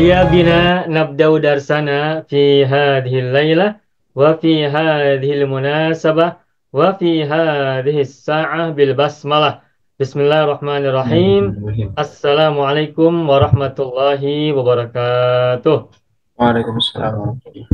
هيا بنا نبدأ درسنا في هذه الليلة وفي هذه المناسبة وفي هذه الساعة بالبسملة. بسم الله الرحمن الرحيم. السلام عليكم ورحمة الله وبركاته. Waalaikumsalam warahmatullahi.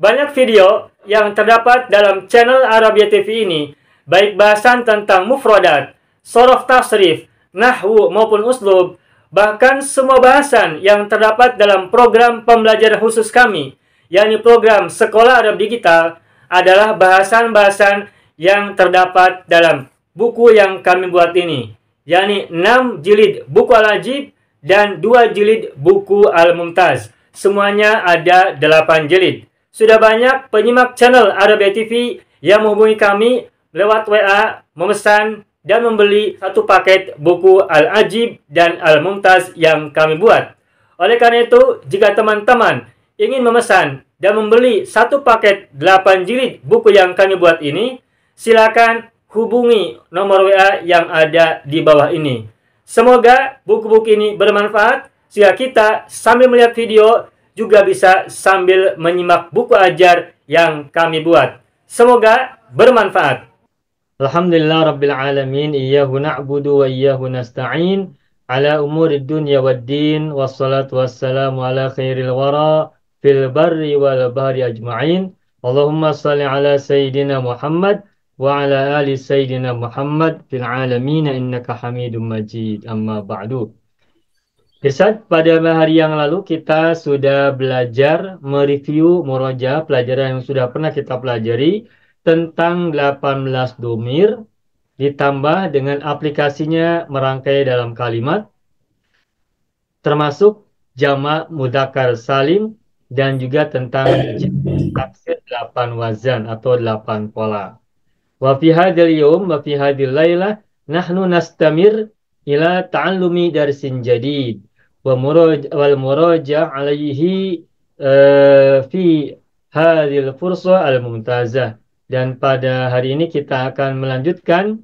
Banyak video yang terdapat dalam channel Arabia TV ini, baik bahasan tentang mufradat, sorof tasrif, nahwu maupun uslub, bahkan semua bahasan yang terdapat dalam program pembelajaran khusus kami, yakni program Sekolah Arab Digital, adalah bahasan-bahasan yang terdapat dalam buku yang kami buat ini, yakni 6 jilid buku Al-Ajib dan 2 jilid buku Al-Mumtaz. Semuanya ada 8 jilid. Sudah banyak penyimak channel Arabia TV yang menghubungi kami lewat WA, memesan dan membeli satu paket buku Al-Ajib dan Al-Mumtaz yang kami buat. Oleh karena itu, jika teman-teman ingin memesan dan membeli satu paket 8 jilid buku yang kami buat ini, silakan hubungi nomor WA yang ada di bawah ini. Semoga buku-buku ini bermanfaat sehingga kita sambil melihat video juga bisa sambil menyimak buku ajar yang kami buat. Semoga bermanfaat. Alhamdulillah Rabbil Alamin. Iyyahu na'budu wa iyyahu nasta'in. Ala umuri dunya wad din. Wassalatu wassalamu ala khairil wara. Fil barri wal bahri ajma'in. Allahumma salli ala Sayyidina Muhammad. Wa ala ali Sayyidina Muhammad. Fil alamin innaka hamidun majid. Amma ba'du. Irsyad, pada hari yang lalu kita sudah belajar mereview murojaah pelajaran yang sudah pernah kita pelajari tentang 18 domir ditambah dengan aplikasinya merangkai dalam kalimat termasuk jamak mudzakkar salim dan juga tentang taksir 8 wazan atau 8 pola. Wa fi hadzal yawm wa fi hadzal lailah nahnu nastamir ila ta'allumi darsin jadid wal muraja' alaihi fi hadhil fursa al mumtazah. Dan pada hari ini kita akan melanjutkan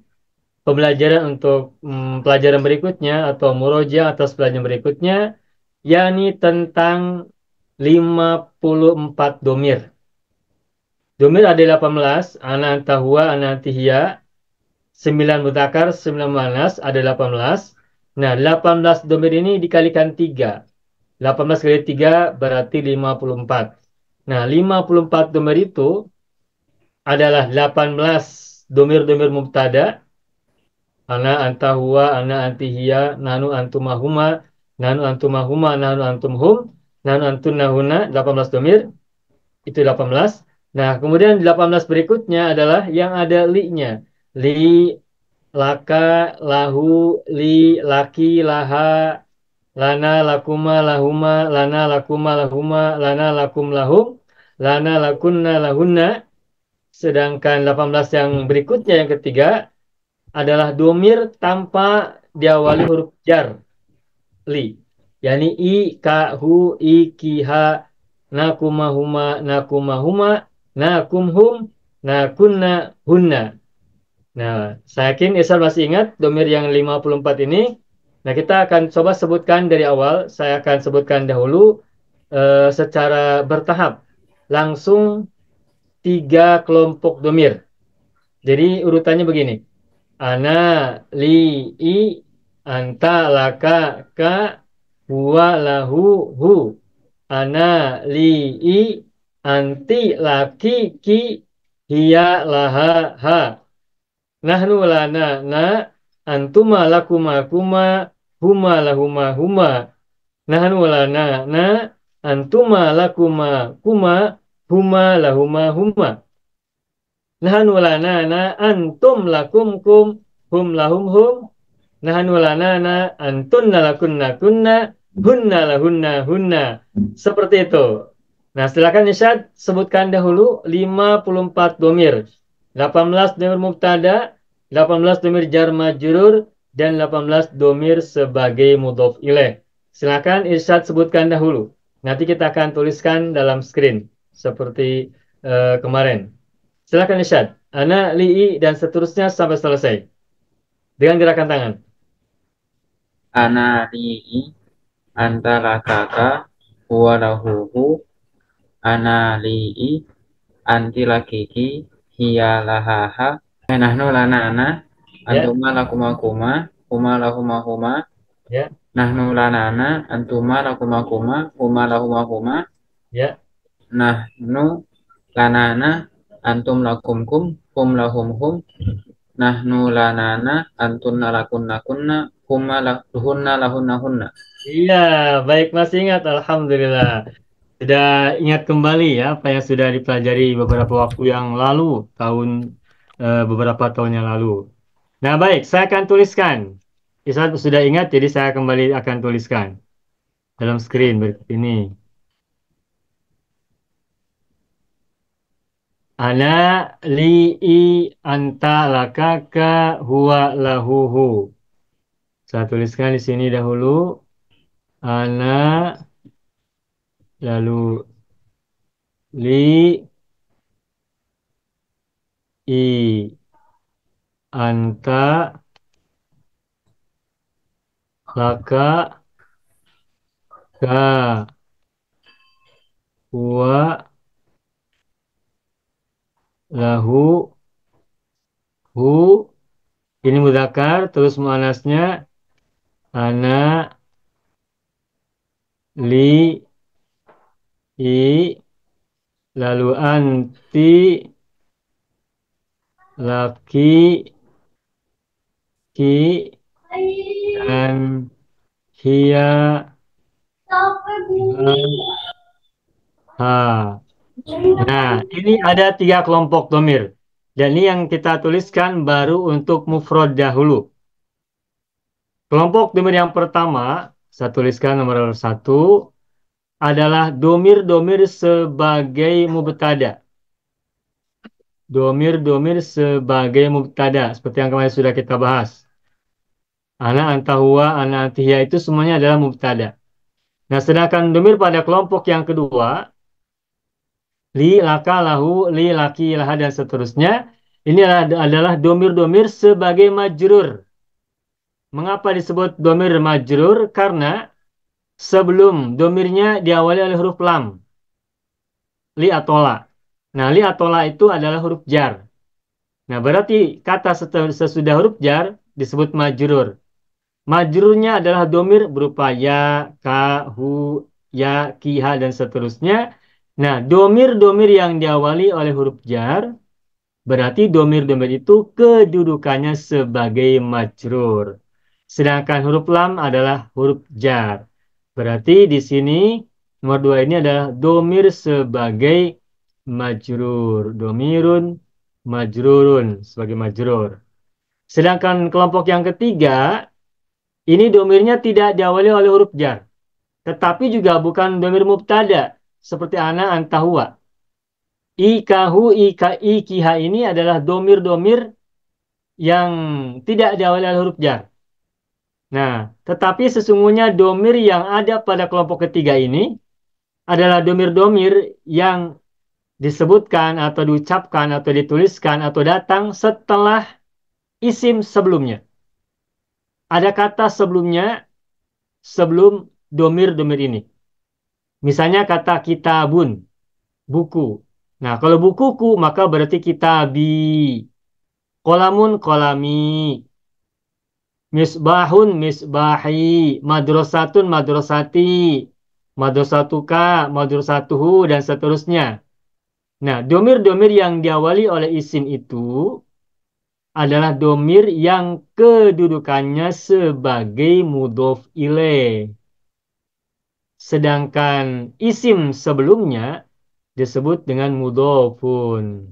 pembelajaran untuk pelajaran berikutnya atau muraja' atas pelajaran berikutnya, yakni tentang 54 domir. Domir ada 18, ana anta huwa ana anti hiya, 9 mudzakkar, 9 muannas, ada 18. Nah, 18 domir ini dikalikan 3. 18 kali 3 berarti 54. Nah, 54 domir itu adalah 18 domir-domir mubtada. Ana anta huwa, ana anti hiya, nanu antuma huma, nanu antuma huma, nanu antum hum, nanu antunna hunna, 18 domir. Itu 18. Nah, kemudian 18 berikutnya adalah yang ada li-nya. Li, laka, lahu, li, laki, laha, lana, lakuma, lahuma, lana, lakuma, lahuma, lana, lakum, lahum, lana, lakunna, lahunna. Sedangkan 18 yang berikutnya yang ketiga adalah domir tanpa diawali huruf jar. Li. Yani i, ka, hu, i, ki, ha, nakumahuma, nakumahuma, nakumhum, nakunna, hunna. Nah, saya yakin Isal masih ingat domir yang 54 ini. Nah, kita akan coba sebutkan dari awal. Saya akan sebutkan dahulu secara bertahap. Langsung 3 kelompok domir. Jadi urutannya begini. Ana, li, i, anta, laka, ka, huwa, lahu, hu. Ana, li, i, anti, laki, ki, hiya, laha, ha. Nahnu lana na, antuma lakuma kuma, huma lahuma huma. Nahnu lana na, antuma lakuma kuma, huma lahuma huma. Nahnu lana na, antum lakum kum, hum lahum hum. Nahnu lana na, antunna lakunna kunna, hunna lahunna hunna. Seperti itu. Nah, silakan Isyad sebutkan dahulu 54 domir. 18 domir mubtada, 18 domir jar majrur, dan 18 domir sebagai mudhof ilaih. Silakan Irsyad sebutkan dahulu. Nanti kita akan tuliskan dalam screen seperti kemarin. Silakan Irsyad. Ana, li'i, dan seterusnya sampai selesai. Dengan gerakan tangan. Ana li'i, anta lakaka, huwa lahuhu, ana li'i, anti lakiki, hiya lahaha, nahnu lanana, Ya, antuma lakumakuma, huma lahumahuma, ya, nahnu lanana, antuma lakumakuma, huma lahumahuma, ya. nahnu lanana, antum lakumkum, hum lahumhum, nahnu lanana, antunna lakunnakunna, hunna lahunnahunna. Iya, baik masih ingat. Alhamdulillah. Sudah ingat kembali ya apa yang sudah dipelajari beberapa waktu yang lalu, beberapa tahun yang lalu. Nah, baik, saya akan tuliskan. Isa sudah ingat, jadi saya kembali akan tuliskan dalam screen berikut ini. Ana li'i anta lakaka huwa lahuhu. Saya tuliskan di sini dahulu. Ana lalu li i anta laka ka huwa lahu hu. Ini mudzakkar, terus muannasnya ana li i lalu anti laki ki dan hia ha. Nah, ini ada tiga kelompok domir. Dan ini yang kita tuliskan baru untuk mufrad dahulu. Kelompok domir yang pertama, saya tuliskan nomor satu, adalah domir-domir sebagai mubtada. Domir-domir sebagai mubtada, seperti yang kemarin sudah kita bahas. Ana, anta, huwa, ana, antihya itu semuanya adalah mubtada. Nah, sedangkan domir pada kelompok yang kedua, li, laka, lahu, li, laki, laha, dan seterusnya, ini adalah domir-domir sebagai majrur. Mengapa disebut domir majrur? Karena sebelum domirnya diawali oleh huruf lam, li atau la. Nah, li atau la itu adalah huruf jar. Nah, berarti kata sesudah huruf jar disebut majrur. Majrurnya adalah domir berupa ya, ka, hu, ya, ki, ha, dan seterusnya. Nah, domir-domir yang diawali oleh huruf jar, berarti domir-domir itu kedudukannya sebagai majrur. Sedangkan huruf lam adalah huruf jar. Berarti di sini nomor dua ini adalah domir sebagai majrur. Domirun majrurun sebagai majrur. Sedangkan kelompok yang ketiga, ini domirnya tidak diawali oleh huruf jar. Tetapi juga bukan domir mubtada. Seperti ana, anta, huwa. Ikahu, ika, ikiha ini adalah domir-domir yang tidak diawali oleh huruf jar. Nah, tetapi sesungguhnya domir yang ada pada kelompok ketiga ini adalah domir-domir yang disebutkan atau diucapkan atau dituliskan atau datang setelah isim sebelumnya. Ada kata sebelumnya sebelum domir-domir ini. Misalnya kata kitabun, buku. Nah, kalau bukuku maka berarti kitabi. Kolamun, kolami. Misbahun, misbahi. Madrasatun, madrasati. Madrasatuka, madrasatuhu, dan seterusnya. Nah, domir-domir yang diawali oleh isim itu adalah domir yang kedudukannya sebagai mudhof ilaih. Sedangkan isim sebelumnya disebut dengan mudhofun.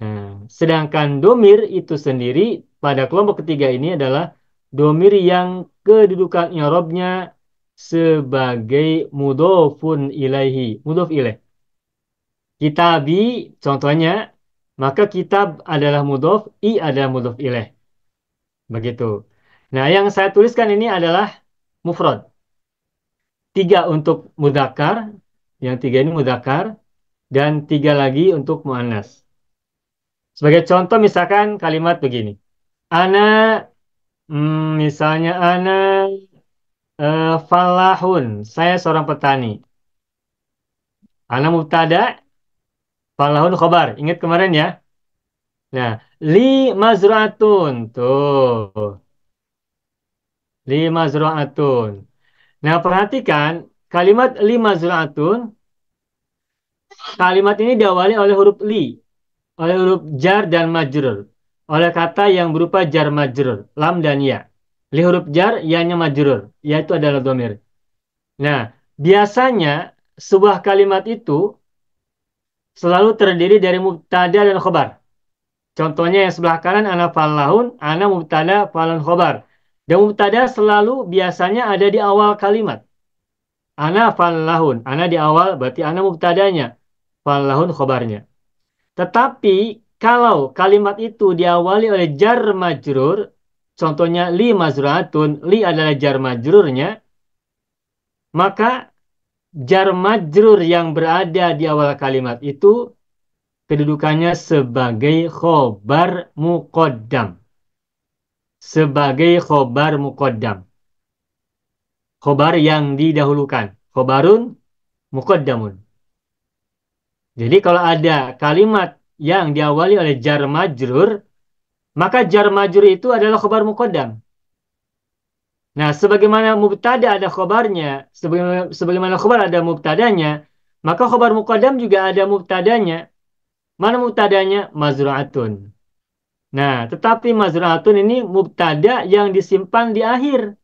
Nah, sedangkan domir itu sendiri pada kelompok ketiga ini adalah domir yang kedudukan i'rabnya sebagai mudhofun ilaihi, mudhof ilaih. Kitabi contohnya, maka kitab adalah mudhof, i adalah mudhof ilaih. Begitu. Nah, yang saya tuliskan ini adalah mufrad. Tiga untuk mudzakkar, yang tiga ini mudzakkar, dan tiga lagi untuk muannas. Sebagai contoh misalkan kalimat begini. Ana, misalnya ana Falahun, saya seorang petani. Ana mubtada, falahun khobar. Ingat kemarin ya? Nah, li mazru'atun. Tuh, li mazru'atun. Nah, perhatikan kalimat li mazru'atun. Kalimat ini diawali oleh huruf li, oleh huruf jar dan majrur, oleh kata yang berupa jar majrur, lam dan ya. Li huruf jar, ya-nya majrur, yaitu adalah domir. Nah, biasanya sebuah kalimat itu selalu terdiri dari mubtada dan khobar. Contohnya yang sebelah kanan ana falahun, ana mubtada falun khobar. Dan mubtada selalu biasanya ada di awal kalimat. Ana falahun, ana di awal berarti ana mubtadanya, falahun khobarnya. Tetapi kalau kalimat itu diawali oleh jar majrur, contohnya li mazruatun, li adalah jar majrurnya, maka jar majrur yang berada di awal kalimat itu kedudukannya sebagai khobar muqaddam. Sebagai khobar muqaddam. Khobar yang didahulukan. Khobarun muqaddamun. Jadi kalau ada kalimat yang diawali oleh jar majrur, maka jar majrur itu adalah khobar muqaddam. Nah, sebagaimana mubtada ada khobarnya, sebagaimana khobar ada mubtadanya, maka khobar muqaddam juga ada mubtadanya. Mana mubtadanya? Mazru'atun. Nah, tetapi mazru'atun ini mubtada yang disimpan di akhir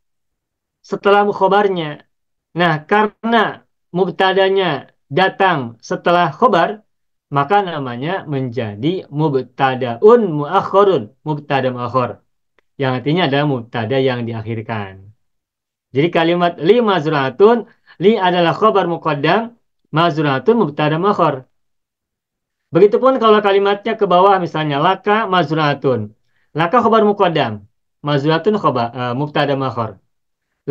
setelah khobarnya. Nah, karena mubtadanya datang setelah khobar, maka namanya menjadi mubtadaun muakhorun, mubtada muakhor, yang artinya adalah mubtada yang diakhirkan. Jadi kalimat li mazru'atun, li adalah khobar muqaddam, mazru'atun mubtada muakhor. Begitupun kalau kalimatnya ke bawah misalnya laka mazru'atun. Laka khobar muqaddam, mazru'atun khobar mubtada muakhor.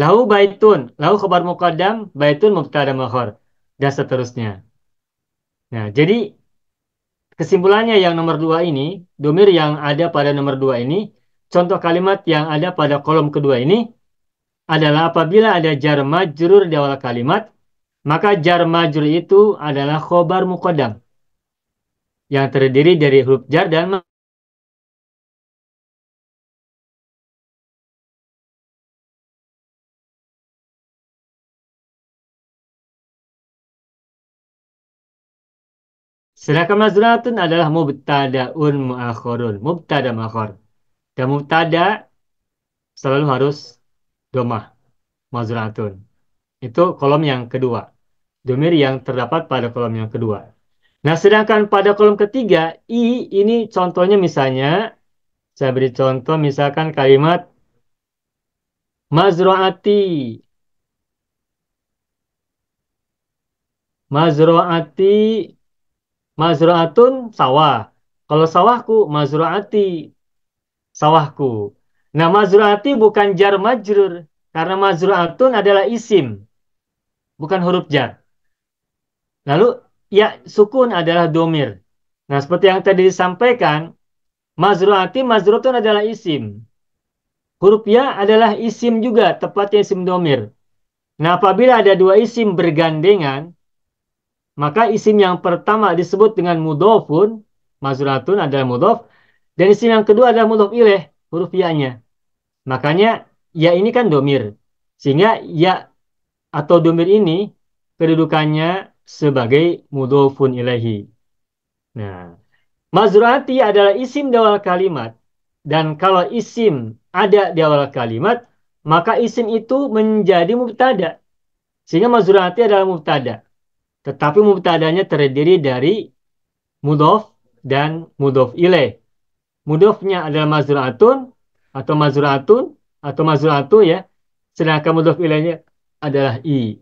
Lahu baitun, lahu khobar muqaddam, baitun mubtada muakhor, dan seterusnya. Nah, jadi kesimpulannya yang nomor dua ini, domir yang ada pada nomor dua ini, contoh kalimat yang ada pada kolom kedua ini adalah apabila ada jar majrur di awal kalimat, maka jar majrur itu adalah khobar muqaddam yang terdiri dari huruf jar dan sedangkan mazru'atun adalah mubtadaun muakhorun, mubtada muakhor. Dan mubtada selalu harus domah, mazru'atun. Itu kolom yang kedua. Domir yang terdapat pada kolom yang kedua. Nah, sedangkan pada kolom ketiga, ini contohnya misalnya, saya beri contoh misalkan kalimat mazru'ati. Mazru'ati, mazru'atun sawah. Kalau sawahku, mazru'ati, sawahku. Nah, mazru'ati bukan jar majrur. Karena mazru'atun adalah isim, bukan huruf jar. Lalu, ya, sukun adalah domir. Nah, seperti yang tadi disampaikan, mazru'ati, mazru'atun adalah isim. Huruf ya adalah isim juga, tepatnya isim domir. Nah, apabila ada dua isim bergandengan, maka isim yang pertama disebut dengan mudhofun, mazru'atun adalah mudhof, dan isim yang kedua adalah mudhof ilaih, huruf ya-nya. Makanya ya ini kan domir. Sehingga ya atau domir ini kedudukannya sebagai mudhofun ilaihi. Nah, mazru'ati adalah isim di awal kalimat. Dan kalau isim ada di awal kalimat, maka isim itu menjadi mubtada. Sehingga mazru'ati adalah mubtada. Tetapi mubtadanya terdiri dari mudhof dan mudhof ilaih. Mudhofnya adalah mazru'atun atau mazru'atun atau mazru'atu ya. Sedangkan mudhof ilaihnya adalah i.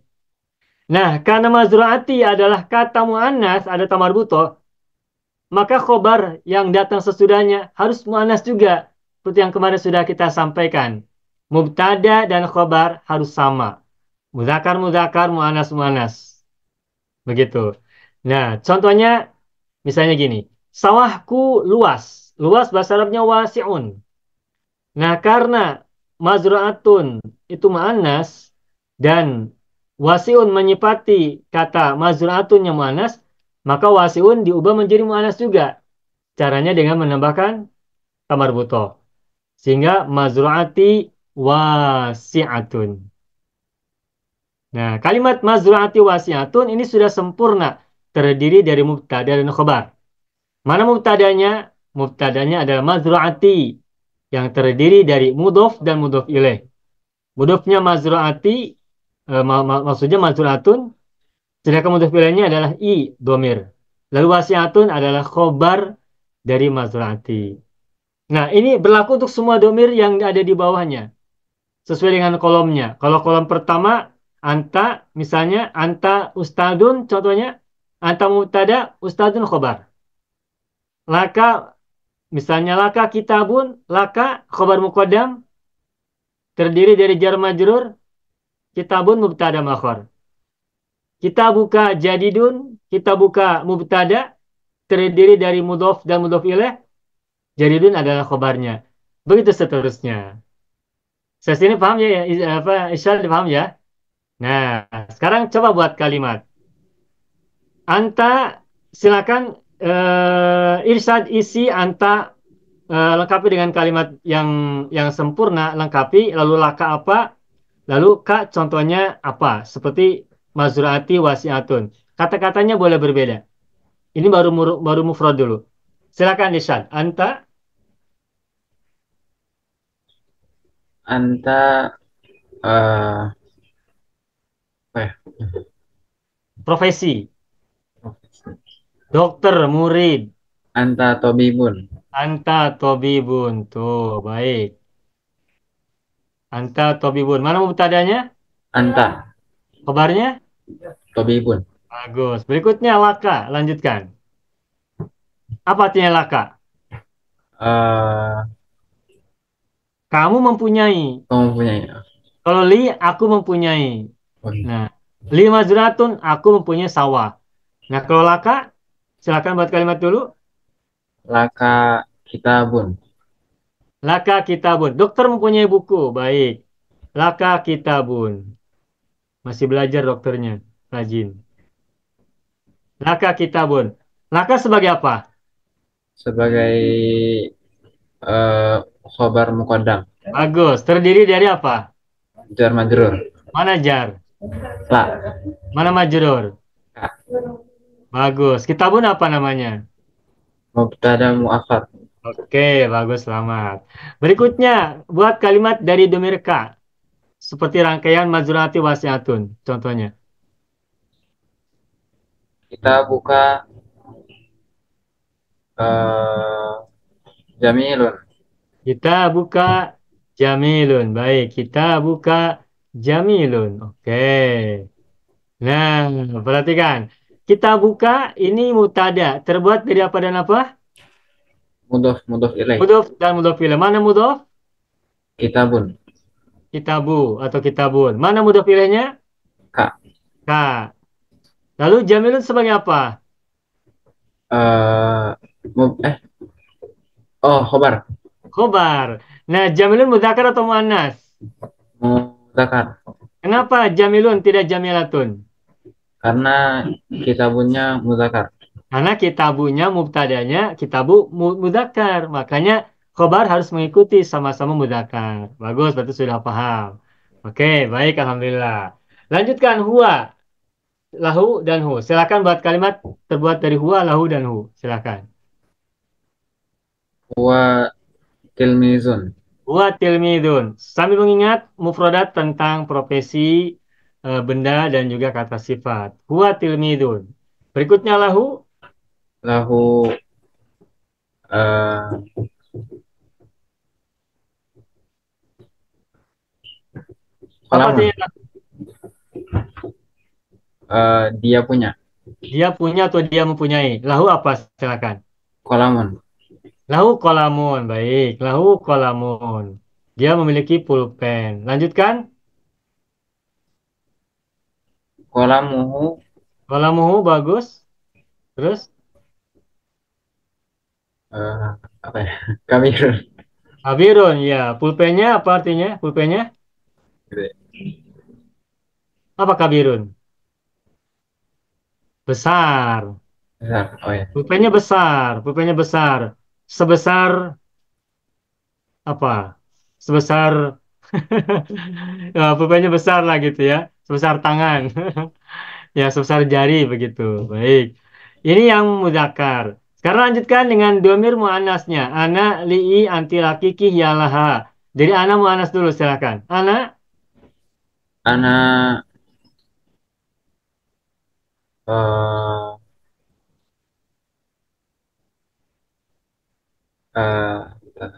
Nah, karena mazru'ati adalah kata muannas, ada tamar butoh, maka khobar yang datang sesudahnya harus muannas juga. Seperti yang kemarin sudah kita sampaikan. Mubtada dan khobar harus sama. Muzakar, muzakar, muannas, muannas. Begitu. Nah, contohnya misalnya gini. Sawahku luas. Luas bahasa Arabnya wasi'un. Nah, karena mazru'atun itu muannas, dan wasiun menyifati kata mazru'atun yang muannas, maka wasiun diubah menjadi muannas juga. Caranya dengan menambahkan kamar buto. Sehingga mazru'ati wasi'atun. Nah, kalimat mazru'ati wasi'atun ini sudah sempurna. Terdiri dari mubtada dan khobar. Mana mubtadanya? Mubtadanya adalah mazru'ati yang terdiri dari mudhof dan mudhof ilaih. Mudhofnya mazru'ati, maksudnya mazru'atun, sedangkan mudhof ilaihnya adalah domir. Lalu wasi'atun adalah khobar dari mazru'ati. Nah, ini berlaku untuk semua domir yang ada di bawahnya. Sesuai dengan kolomnya. Kalau kolom pertama, anta, misalnya, anta ustadun, contohnya, anta mubtada, ustadun khobar. Laka, misalnya laka kitabun, laka khobar muqaddam, terdiri dari jar majrur, kitabun mubtada makhor. Kita buka jadidun, kita buka mubtada, terdiri dari mudhof dan mudhof ilaih, jadidun adalah khobarnya. Begitu seterusnya. Saya sini paham ya, apa Isyal paham ya? Nah, sekarang coba buat kalimat. Anta, silakan irsyad isi anta, lengkapi dengan kalimat yang sempurna, lengkapi lalu laka apa, lalu kak contohnya apa, seperti mazruati wasiatun. Kata-katanya boleh berbeda. Ini baru mufrad dulu. Silakan irsyad. Anta Anta eh apa ya? profesi, dokter, murid. Anta tobibun. Anta tobibun. Tuh, baik. Anta tobibun. Mana mubtadanya? Anta Kabarnya? tobibun. Bagus. Berikutnya laka. Lanjutkan. Apa artinya laka? Eh Kamu mempunyai. Kamu punya Kalau li, aku mempunyai. oh, iya. Nah, li mazratun, aku mempunyai sawah. Nah, kalau laka, silakan buat kalimat dulu. Laka kitabun. Laka kitabun. Dokter mempunyai buku. Baik. Laka kitabun. Masih belajar dokternya. Rajin. Laka kitabun. Laka sebagai apa? Sebagai eh khobar muqaddam. Bagus. Terdiri dari apa? Jar majrur. Mana jar? La. Mana majrur? Ka. Bagus. Kitabun apa namanya? Mubtada muakhar. Oke, bagus, selamat. Berikutnya, buat kalimat dari domir ka. Seperti rangkaian mazurati wasiatun. Contohnya. Kita buka eh jamilun. Kita buka jamilun. Baik, kita buka jamilun. Oke. Nah, perhatikan. Kita buka ini mutada. Terbuat dari apa dan apa? Mudhof mudhof ilaih. Mudhof dan mudhof ilaih. Mana mudhof? Kitabun. Kitabu atau kitabun. Mana mudhof ilaihnya? Ka. Ka. Lalu jamilun sebagai apa? eh oh, khobar. Khobar. Nah, jamilun mudzakkar atau muannas? Mudzakkar. Kenapa jamilun tidak jamilatun? Karena kitabunnya mudzakkar. Karena kitabunya mubtadanya kitabu mudzakkar. Makanya khobar harus mengikuti sama-sama mudzakkar. Bagus, berarti sudah paham. Oke, baik, alhamdulillah. Lanjutkan huwa, lahu dan hu. Silakan buat kalimat terbuat dari huwa, lahu dan hu. Silakan. Wa tilmizun. Huwa tilmidun. Sambil mengingat mufradat tentang profesi, benda dan juga kata sifat. Huwa tilmidun. Berikutnya lahu. Lahu eh Apa kolamun. artinya? Dia punya Dia punya atau dia mempunyai. Lahu apa? Silakan. kolamun. Lahu kolamun. Baik. Lahu kolamun. Dia memiliki pulpen. Lanjutkan. Kolamuhu Kolamuhu bagus. Terus. eh apa ya? Kabirun. Abirun. Ya. Pulpennya apa artinya? Pulpennya. Gitu ya. Apa kabirun? Besar. Besar. Oh ya. Pulpennya besar. Pulpennya besar. Sebesar apa? Sebesar ya, pulpennya besar lah gitu ya. Sebesar tangan. Ya, sebesar jari begitu. Baik. Ini yang mudzakkar. Sekarang lanjutkan dengan domir muannasnya. Ana, li'i, anti, laki, ki, ya, laha. Jadi ana muannas dulu silakan. Ana, Anak eh bentar,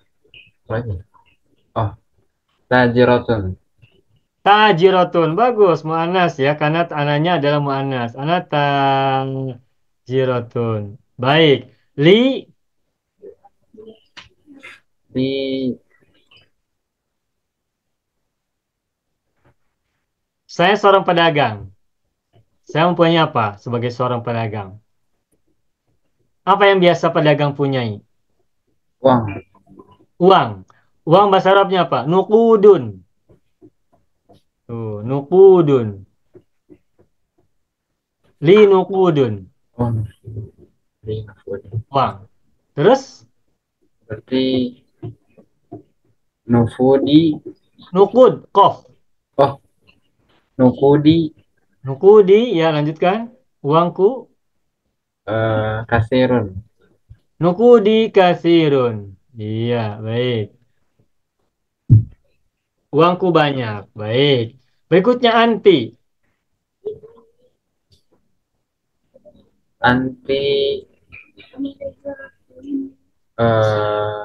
apa lagi? Oh, tajirotun. tajirotun. Bagus, muannas ya. Karena ananya adalah muannas. Ana tajirotun. Baik. Li, Di saya seorang pedagang. Saya mempunyai apa sebagai seorang pedagang? Apa yang biasa pedagang punyai? uang. Uang. Uang bahasa Arabnya apa? Nukudun. Tuh, nukudun. Li nukudun. Uang. Di Nufudi. Uang. Terus, Berarti Nufudi. nukud. Kof. Oh, Nufudi Nukudi. Ya, lanjutkan. Uangku. kasirun. Nukudi kasirun. Iya, baik. Uangku banyak. Baik. Berikutnya anti. Anti eh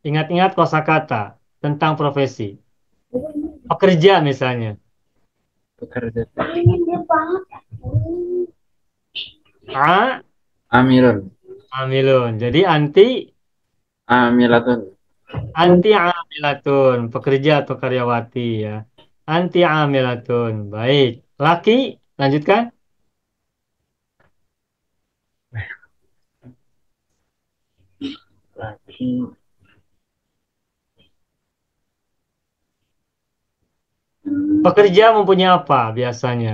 Ingat-ingat kosakata tentang profesi. Pekerja misalnya. pekerja. A. Amirun. Amilun. Jadi anti. Amilatun. Anti amilatun, pekerja atau karyawati ya. Anti amilatun. Baik. Laki, lanjutkan. Lagi. Pekerja mempunyai apa biasanya?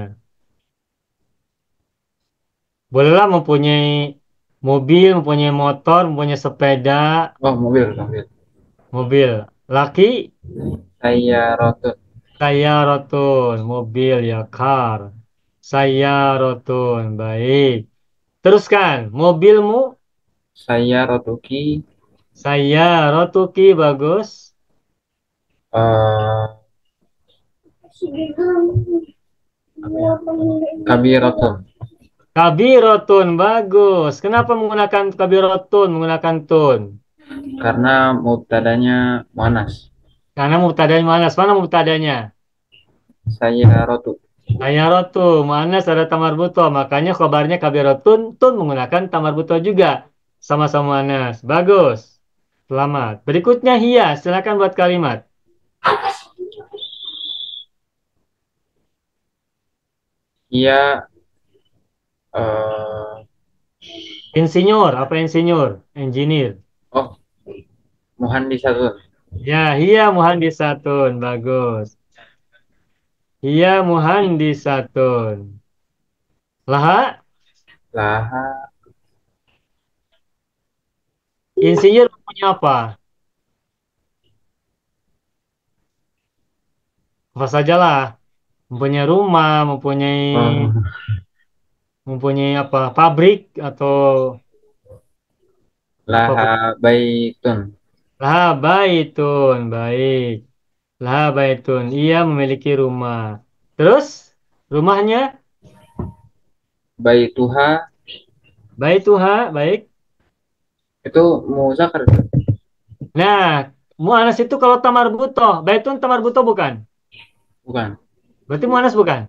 Bolehlah mempunyai mobil, mempunyai motor, mempunyai sepeda, Oh, mobil, mobil. mobil. Laki, Saya rotun. saya rotun, mobil ya car. Saya rotun, baik. Teruskan, mobilmu, Saya rotuki. saya rotuki, bagus. eh Kabirotun. Kabirotun, bagus. Kenapa menggunakan kabirotun, menggunakan tun? Karena mubtadanya Monas. Karena mubtadanya manas. Mana mubtadanya? Saya rotu. Hayarotu, manas ada tamar buto. Makanya khobarnya kabirotun, tun menggunakan tamar buto juga. Sama-sama manas. Bagus. Selamat. Berikutnya hiya. Silakan buat kalimat. Ia eh Insinyur. Apa insinyur? Engineer. oh, Muhandisatun. Ya, hiya muhandisatun. Bagus. Hiya muhandisatun. Laha. Laha Insinyur punya apa? Apa sajalah. Mempunyai rumah, mempunyai oh, mempunyai apa? Pabrik atau Laha apa? baitun. Lah baitun, baik. Lah baitun. Ia memiliki rumah. Terus rumahnya Baituha baituha, baik. itu muzakkar. Nah, mu'anas itu kalau tamar butoh, baitun tamar butoh bukan? Bukan, Berarti mu'anas bukan?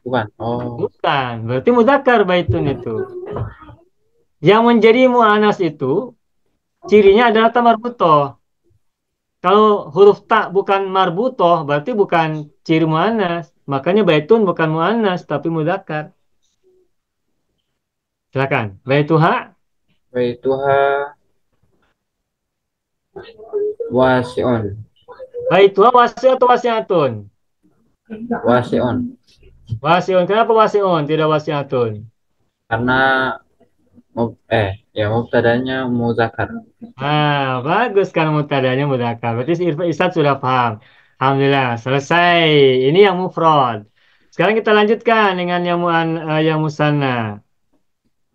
bukan. Oh, Bukan. Berarti mudzakkar baitun itu. Yang menjadi mu'anas itu cirinya adalah tamar butoh. Kalau huruf tak bukan marbutoh, berarti bukan ciri mu'annas. Makanya baitun bukan mu'annas, tapi mudzakkar. Silakan. Baituha, baituha Wasion. Baik, Tuhan wasi atau wasiatun? Wasion. Wasiun. Kenapa wasiun? Tidak wasiatun. Karena ya mubtadanya muzakkar. Bagus kan mutadanya mudzakkar. Berarti si Istad sudah paham. Alhamdulillah, selesai. Ini yang mufrad. Sekarang kita lanjutkan dengan yang musanna.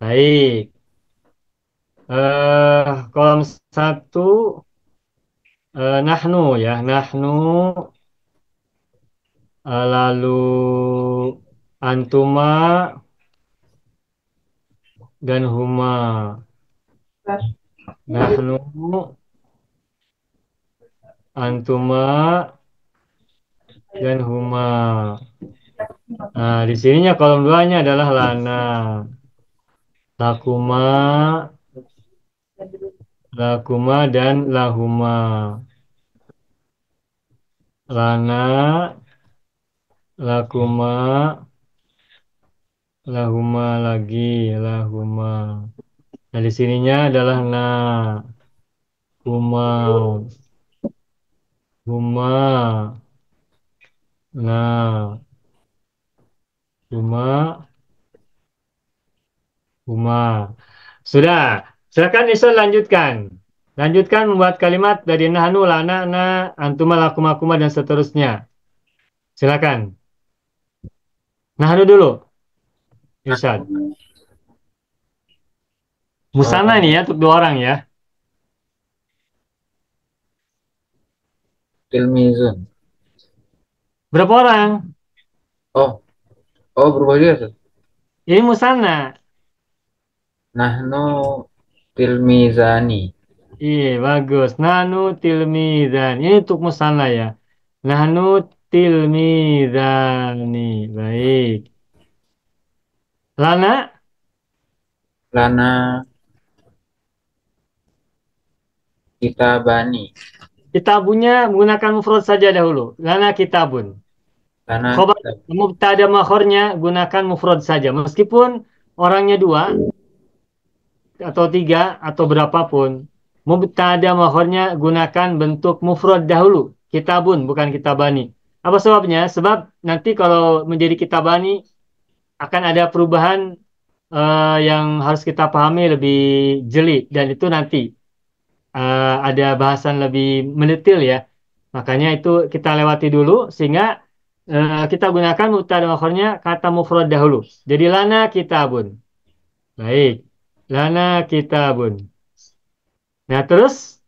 Baik. Kolom satu nahnu ya, nahnu lalu antuma dan huma. Nahnu antuma dan huma. Nah, di sininya kolom duanya adalah lana. Lakuma, lakuma dan lahuma. Lana, lakuma, lahuma lagi, lahuma. Nah, di sininya adalah na, huma, huma, na, huma, huma. Sudah. Silakan Isul lanjutkan. Lanjutkan membuat kalimat dari nahnu, lana, na, antuma, lakuma, kuma, dan seterusnya. Silakan. Nahnu dulu, Irsyad. Musana nih Oh, ya, untuk dua orang ya. tilmizun. Berapa orang? Oh, oh berubah juga tuh. Ini Musana. Nahnu tilmizani. Iya, bagus. Nahnu tilmizan. Ini untuk Musana ya. Nahnu tilmizani. Baik. Lana, Lana kitabani. kitabunnya menggunakan mufrad saja dahulu. Lana kitabun. Lana Khobar kitab. mubtada makhornya gunakan mufrad saja. Meskipun orangnya dua atau tiga atau berapapun, mubtada makhornya gunakan bentuk mufrad dahulu. Kitabun bukan kitabani. Apa sebabnya? Sebab nanti kalau menjadi kitabani akan ada perubahan yang harus kita pahami lebih jeli dan itu nanti ada bahasan lebih mendetail ya. Makanya itu kita lewati dulu sehingga kita gunakan mubtada makhornya kata mufrad dahulu. Jadi lana kitabun. Baik. Lana kitabun. Nah, terus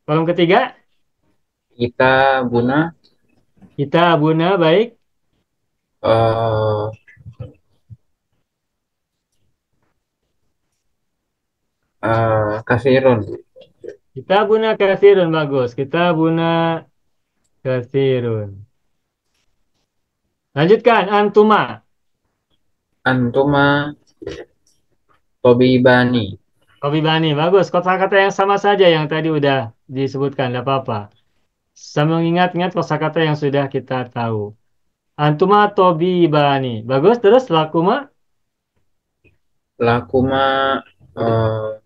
kolom ketiga Kita buna kita buna baik. eh kasirun. Kita buna kasirun bagus. Kita buna kasirun. Lanjutkan antuma. Antuma tobibani. Kobibani bagus. Kosakata yang sama saja yang tadi udah disebutkan, tidak apa-apa. Sama mengingat-ingat kosakata yang sudah kita tahu. Antuma tobibani. Bagus. Terus lakuma. Lakuma eh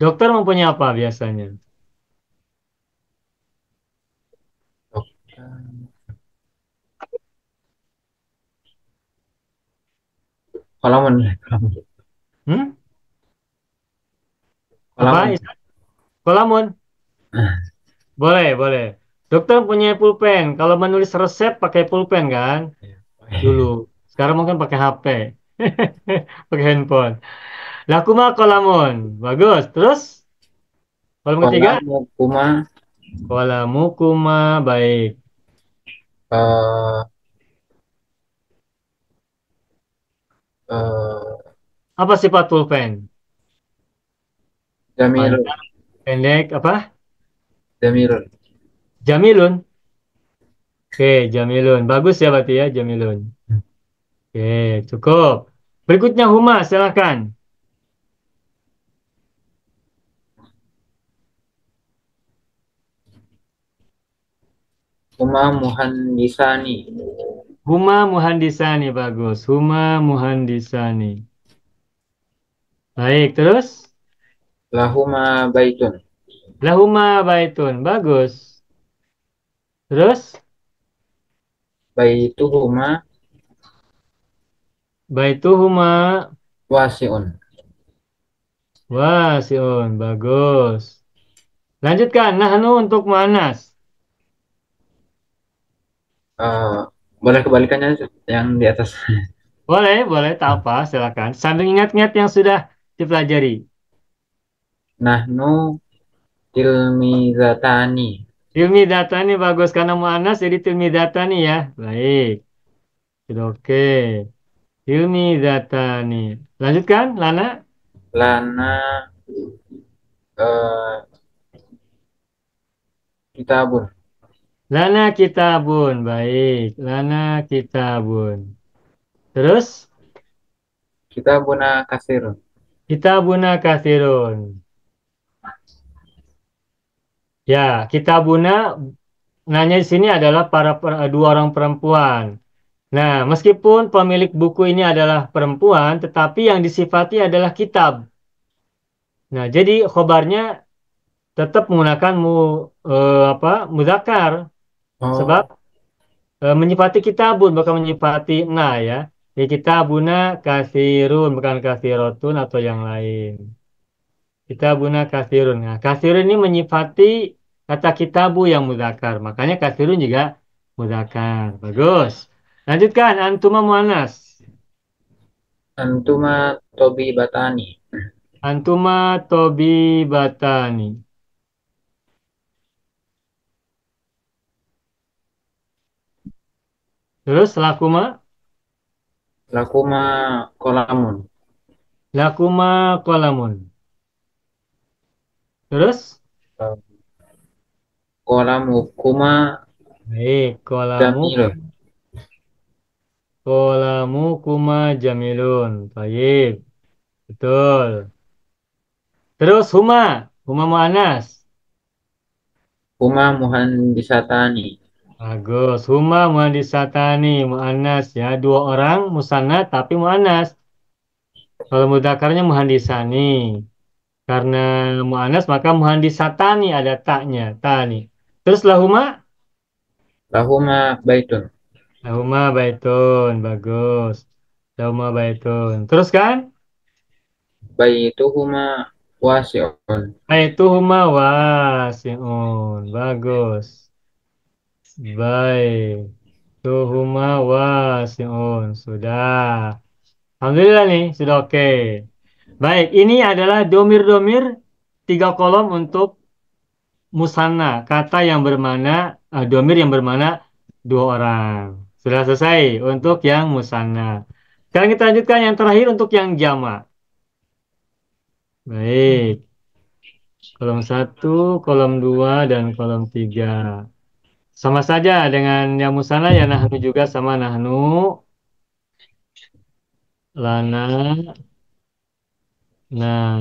Dokter mempunyai apa biasanya? kolamun. Hmm? Apa? Kolamun. Kolamun. Boleh, boleh. Dokter punya pulpen. Kalau menulis resep pakai pulpen kan? Dulu. Sekarang mungkin pakai HP. Pakai handphone. Lakuma kolamun. Bagus. Terus, kolom ketiga. Kolamukuma Kolamukuma. Baik. eh eh Apa sifat pulpen? jamilun. Panjang, pendek, apa? Jamilun. Jamilun. Oke, Jamilun. Bagus ya berarti ya, Jamilun. Oke, cukup. Berikutnya Huma, silakan. Huma muhandisani. Huma Muhandisani, bagus. Huma Muhandisani. Baik, terus? Lahuma baitun. Lahuma baitun. Bagus. Terus Baituhuma baituhuma wasi'un. wasiun. Bagus. Lanjutkan. Nahnu untuk muannas. Eh, boleh kebalikannya yang di atas. Boleh, boleh. Tak apa. Silakan. Sambil ingat-ingat yang sudah dipelajari. Nahnu tilmizatani. Tilmi data ini bagus karena muannas jadi tilmi data nih ya. Baik. Sudah oke. Tilmi data nih. Lanjutkan, Lana. Lana eh, kitabun. Lana kitabun. Baik. Lana kitabun. Terus, Kitabuna kasirun. kitabuna kathirun. Ya, kitabuna nanya di sini adalah dua orang perempuan. Nah, meskipun pemilik buku ini adalah perempuan, tetapi yang disifati adalah kitab. Nah, jadi khobarnya tetap menggunakan apa mudzakkar sebab Oh, menyifati kitabun bukan menyifati na ya. Jadi kitabuna katsirun bukan katsirotun atau yang lain. Kitabuna katsirun. Nah, katsirun ini menyifati kata kitabu yang mudzakkar. Makanya katsirun juga mudzakkar. Bagus. Lanjutkan antuma muannas. antuma tobi batani. Antuma tobi batani. Terus lakuma Lakuma kolamun. lakuma kolamun. Terus Eh, Kolamu kuma baik, kolamu jamilun. kolamu kuma jamilun. Baik, betul. Terus huma muannas. Kuma muhandisatani. Bagus. Huma muhandisatani muannas ya, dua orang musanna tapi muannas. Kalau mudzakarnya muhandisani. Karena muannas maka muhandisatani ada taknya, tani. Terus lahuma Lahuma baitun. lahuma baitun. Bagus. Lahuma baitun. Terus kan? Baituhuma wasi'un. Baituhuma wasi'un. Bagus. Baik. Tuhuma wasi'un. Sudah. Alhamdulillah nih, sudah oke. Baik, ini adalah domir-domir tiga kolom untuk musanna. Kata yang bermana, domir yang bermana dua orang. Sudah selesai untuk yang musanna. Sekarang kita lanjutkan yang terakhir untuk yang jama. Baik. Kolom satu, kolom dua, dan kolom tiga. Sama saja dengan yang musana ya nahnu juga sama nahnu, lana, nah.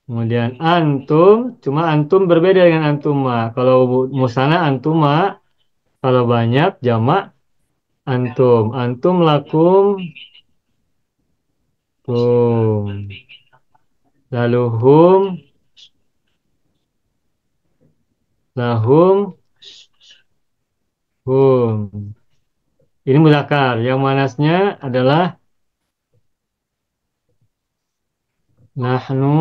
Kemudian antum, cuma antum berbeda dengan antuma. Kalau musana antuma, kalau banyak jamak antum. Antum lakum kum. Lalu lahum hum. Ini mudzakkar. Yang manasnya adalah nahnu,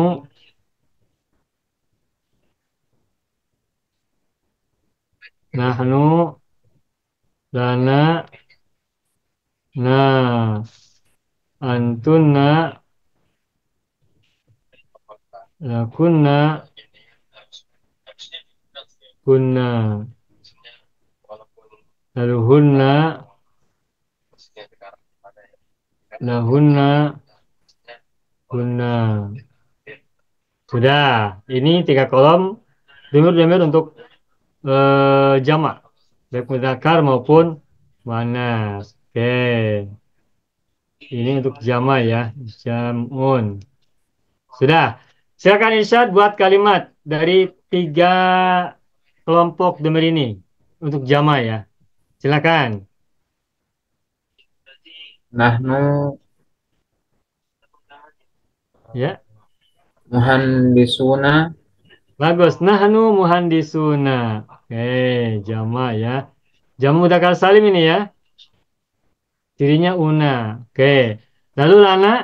nahnu, lana, nah, antunna, lakunna, kunna. Lalu hunna, lahunna, kunna. Sudah. Ini tiga kolom domir-domir untuk jamak. Baik mudzakkar maupun muannas. Oke. Ini untuk jamak ya. Jamun. Sudah. Silakan Irsyad buat kalimat dari tiga kelompok domir ini untuk jamak ya. Silakan. Nahnu Ya. muhandisuna Bagus. Nahnu muhandisuna. Oke, jama ya. Jamu mudzakkar salim ini ya. Cirinya una. Oke. Lalu lana,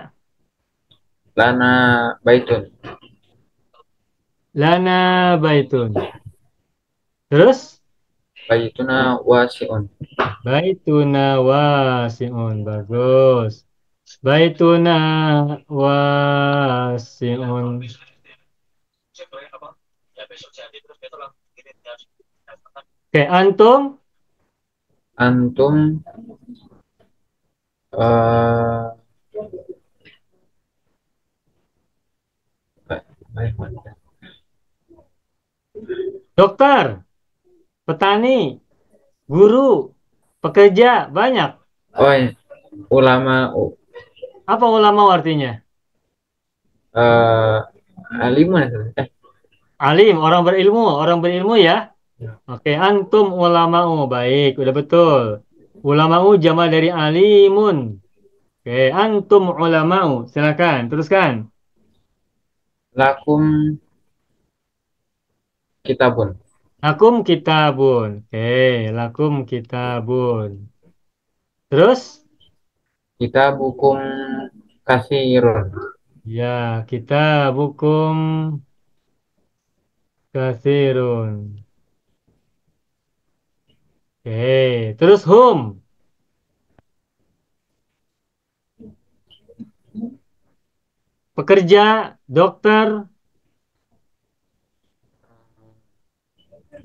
Lana baitun. lana baitun. Terus Baituna wasi'un. baituna wasiun. Bagus. Baituna wasiun. Oke, antum, Antum eh dokter, petani, guru, pekerja, banyak. oh ini, ulama Apa ulama artinya? eh alimun Alim, orang berilmu ya. Oke, antum ulama'u, baik, udah betul. Ulama'u jama dari alimun. Oke, antum ulama'u, silakan, teruskan. lakum kitabun. Lakum kitabun. Oke, lakum kitabun. Terus, Kitabukum kasirun. ya, kitabukum kasirun. Oke, terus hum, pekerja, dokter,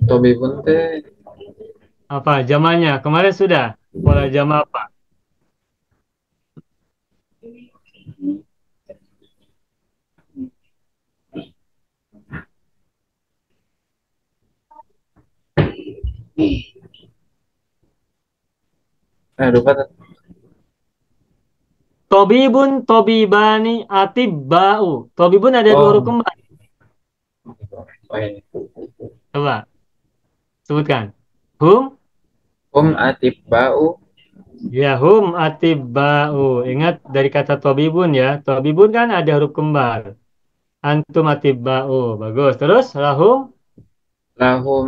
Tobibun teh apa jamannya? Kemarin sudah. Pola jama apa? lupa tuh. Tobibun, tobibani, atibba'u. Tobibun ada dua huruf Oh, kembar. oh ini. Coba, sebutkan. Hum, Atibba'u ya hum, atibba'u. Ingat dari kata tobibun ya. Tobibun kan ada huruf kembar. Antum atibba'u. Bagus. Terus, lahum, lahum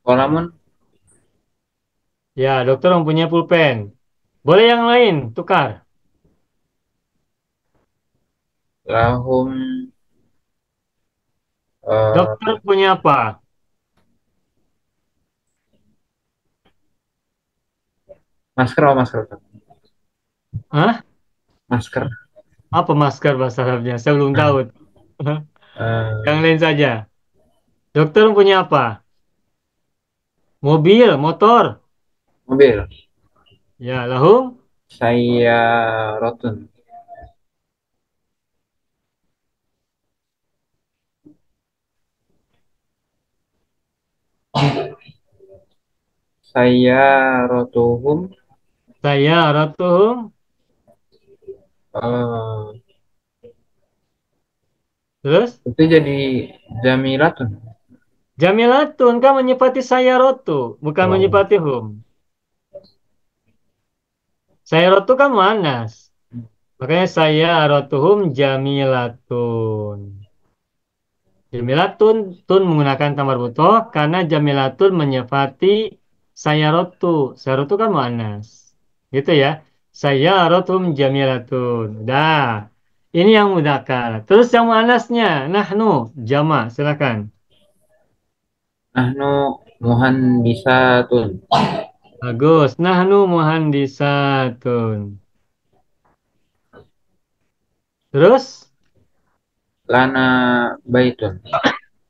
kolamun ya dokter mempunyai pulpen. Boleh yang lain, tukar. lahum Dokter eh, punya apa? masker oh masker Hah? masker Apa masker bahasa Arabnya? Saya belum tahu. Yang eh, lain saja. Dokter punya apa? Mobil, motor. mobil Ya, lahum. saya rotun saya rotuhum Saya ratuhum. eh, Terus? itu jadi jamilatun. Jamilatun kan menyifati saya rotu, bukan Oh. menyifati hum. Saya rotu kan muannas. Makanya saya rotuhum jamilatun. Jamilatun tun menggunakan tamar butoh karena jamilatun menyifati saya rotu. Saya rotu kan muannas. Gitu ya. Saya rotum jamilatun. Dah. Ini yang mudzakkar. Terus yang muannasnya nahnu jama, silakan. Nahnu muhandisatun. Bagus. Nahnu muhandisatun. Terus Lana baitun.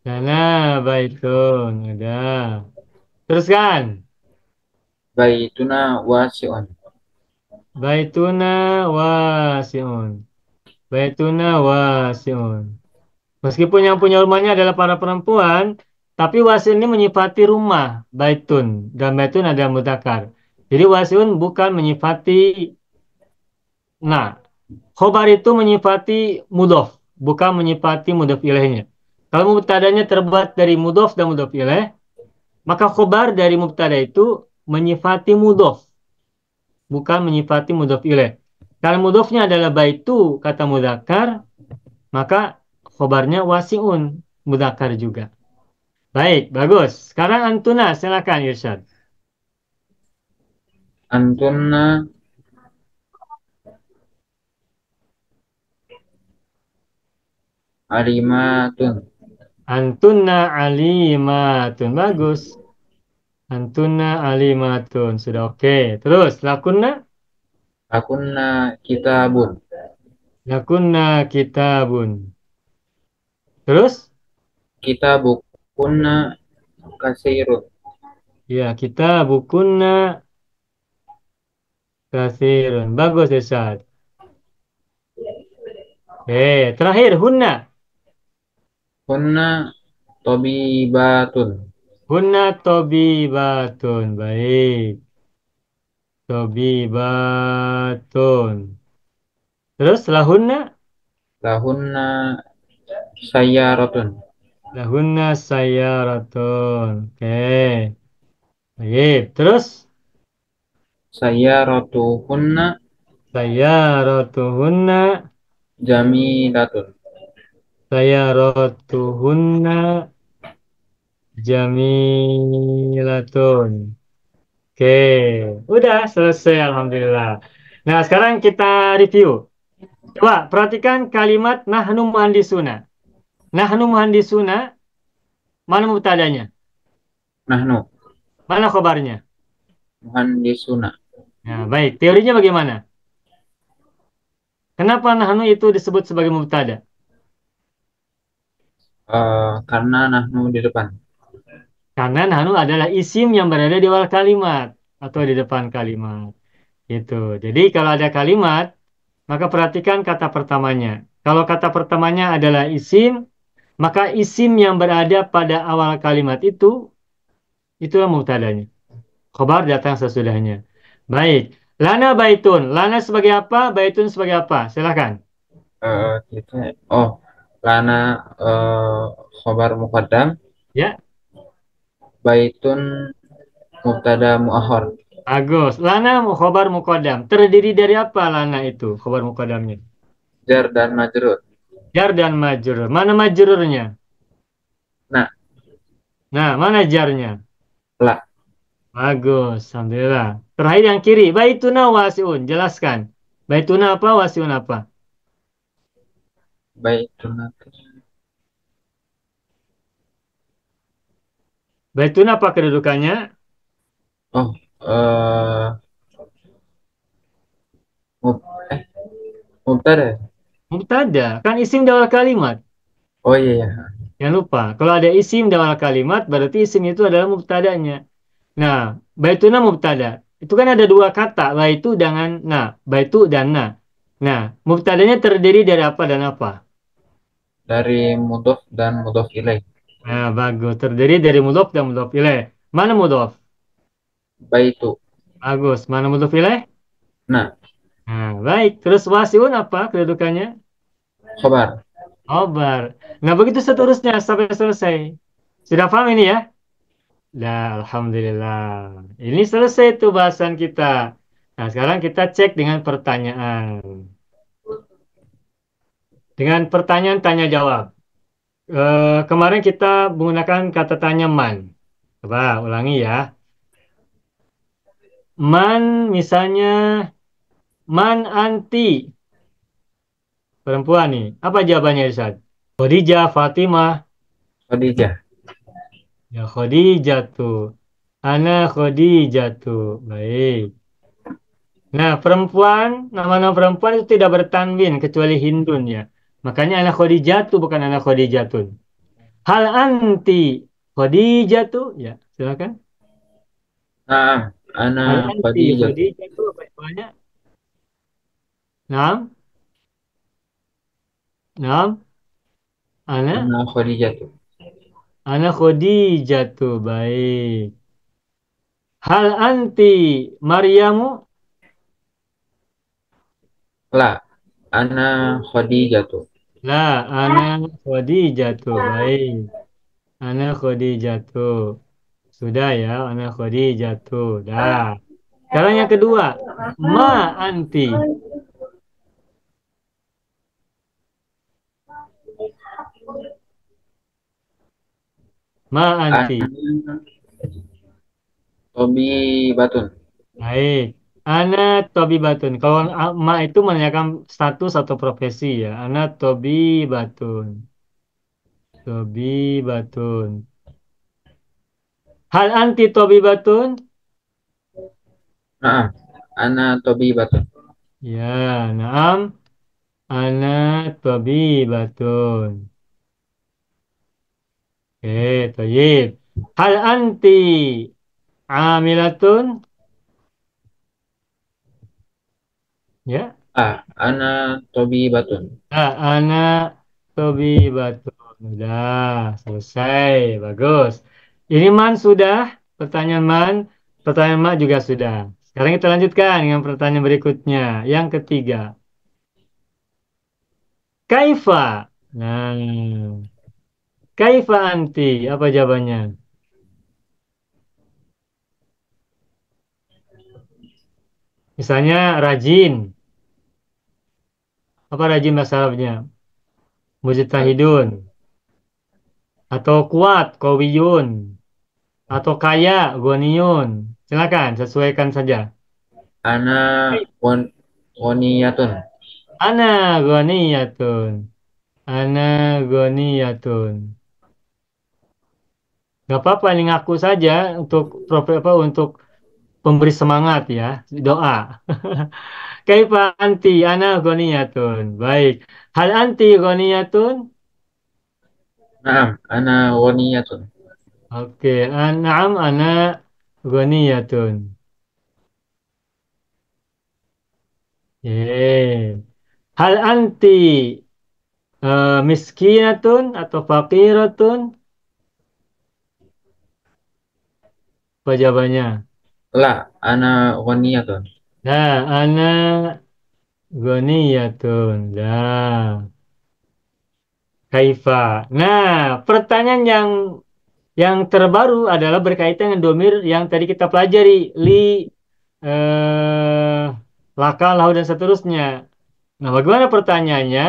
sana baitun. Udah. Teruskan. Baituna wasi'un. Baituna wasiun. Baituna wasiun. Meskipun yang punya rumahnya adalah para perempuan, tapi wasiun ini menyifati rumah, baitun. Dan baitun adalah mudzakkar. Jadi wasiun bukan menyifati, nah, khobar itu menyifati mudhof, bukan menyifati mudhof ilaihnya. Kalau mubtadanya terbuat dari mudhof dan mudhof ilaih, maka khobar dari mubtada itu menyifati mudhof, bukan menyifati mudhof ilaih. Kalau mudhofnya adalah baitu, kata mudzakkar, maka khobarnya wasiun, mudzakkar juga. Baik, bagus. Sekarang antuna, silakan Irsyad. Antunna alimatun. Antunna alimatun, bagus. Antunna alimatun, sudah oke. Terus, lakunna? Lakunna kitabun. Lakunna kitabun. Terus? Kita bukunna kasirun. Ya, kita bukunna kasirun. Bagus, Irsyad. Terakhir, hunna. Kunna tobibatun. Hunna tobibatun. Baik. Tobibatun. Terus, lahunna? Lahunna sayyaratun. Lahunna sayyaratun. Oke. Baik. Terus, Sayyaratuhunna sayyaratuhunna. jamilatun. Sayyaratuhunna jamilatun. Oke, udah selesai Alhamdulillah. Nah, sekarang kita review. Coba perhatikan kalimat nahnu muhandisuna. Nahnu muhandisuna, mana mubtadanya? Nahnu Mana khobarnya? muhandisuna. Nah, baik. Teorinya bagaimana? Kenapa nahnu itu disebut sebagai mubtada? Karena nahnu di depan. Karena nahnu adalah isim yang berada di awal kalimat atau di depan kalimat. Itu. Jadi kalau ada kalimat, maka perhatikan kata pertamanya. Kalau kata pertamanya adalah isim, maka isim yang berada pada awal kalimat itulah mubtadanya. Khobar datang sesudahnya. Baik. Lana baitun. Lana sebagai apa? Baitun sebagai apa? Silakan. Kita oh lana khobar muqaddam, Ya, baitun mubtada muakhar, bagus. Lana khobar muqaddam. Terdiri dari apa lana itu? Khobar muqaddamnya. jar dan majrur. Jar dan majrur. Mana majrurnya? Nah, Nah, mana jarnya? la Bagus. Alhamdulillah. Terakhir yang kiri. Baituna wasiun. Jelaskan. Baituna apa? Wasiun apa? baitun. Baituna apa kedudukannya? Oh, mub, eh, mubtada. Mubtada. Kan isim di awal kalimat. Oh iya ya. Jangan lupa, kalau ada isim di awal kalimat, berarti isim itu adalah mubtadanya. Nah, baituna mubtada. Itu kan ada dua kata, baitu dengan nah, baitu dan nah. Nah, mubtadanya terdiri dari apa dan apa? Dari mudhof dan mudhof ilaih. Nah, bagus. Terdiri dari mudhof dan mudhof ilaih. Mana mudhof? Baitu. Bagus. Mana mudhof ilaih? Nah, Nah, baik. Terus wasiun apa kedudukannya? khobar. Obar. Nah, begitu seterusnya sampai selesai. Sudah paham ini ya? Nah, Alhamdulillah. Ini selesai tuh bahasan kita. Nah, sekarang kita cek dengan pertanyaan. Dengan pertanyaan tanya jawab. Kemarin kita menggunakan kata tanya man. Coba ulangi ya. Man misalnya, man anti. Perempuan nih. Apa jawabannya, Ustaz? Khadijah, Fatimah. Khadijah. Ya, Khadijah tuh. Ana Khadijah tuh. Baik. Nah, perempuan, nama-nama perempuan itu tidak bertanwin kecuali Hindun ya. Makanya anak Khadijatu bukan anak Khadijatun. Hal anti Khadijatu ya, silakan. Naam, ana Hal anti Khadijah. Khadijatu apa jawabannya? Nam, nam, ana, Ana Khadijah. ana Khadijatu baik. Hal anti Maryamu? La, ana Khadijah. Lah, ana Khadijatu baik. Ana Khadijatu. Sudah ya, ana Khadijatu. Dah. Sekarang yang kedua, ma anti. Ma anti. Ana Tobi Batun. Baik. Ana Tobi Batun. Kalau ma itu menanyakan status atau profesi ya. Ana Tobi Batun. Tobi Batun. Hal anti Tobi Batun? Naam. Ana Tobi Batun. Ya, naam. Ana Tobi Batun. Toyib. Hal anti amilatun? Ya. Ana Tobi Batun. Anak Tobi Batu. Udah, selesai. Bagus. Ini Man sudah. Pertanyaan Man. Pertanyaan Mak juga sudah. Sekarang kita lanjutkan dengan pertanyaan berikutnya. Yang ketiga. Kaifa. Nah, Kaifa anti? Apa jawabannya? Misalnya rajin. Apa rajin bahasa Arabnya? Mujtahidun. Atau kuat, kawiyun. Atau kaya, goniun. Silakan, sesuaikan saja. Ana Woniyatun. Ana ghaniyatun. Ana ghaniyatun. Gak apa-apa ini ngaku saja untuk apa untuk pemberi semangat ya, doa. Kaifa anti ana ghaniyatun. Baik. Hal anti ghaniyatun? Naam. Ana Woniyatun. Oke, na'am ana ghaniyatun. Ye. Hal anti miskinatun atau faqiratun? Apa jawabannya? La. Ana Woniyatun. Nah, ana ghaniyatun. Dah. Kaifa. Nah, pertanyaan yang terbaru adalah berkaitan dengan domir yang tadi kita pelajari. Li, eh, laka, lahu, dan seterusnya. Nah, bagaimana pertanyaannya?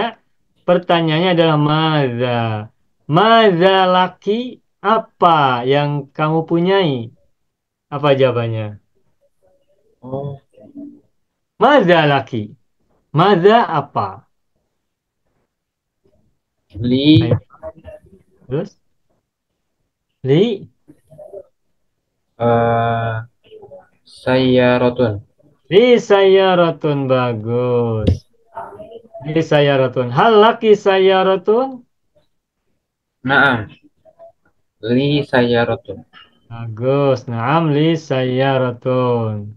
Pertanyaannya adalah maza. Maza laki apa yang kamu punyai? Apa jawabannya? Oh. Maza laki. Maza apa? Li. Ayo, terus. Li, eh Sayyarotun. li sayaratun bagus. Li sayaratun. Hal laki sayaratun? Naam. Li Sayyarotun. Bagus. Naam li sayaratun.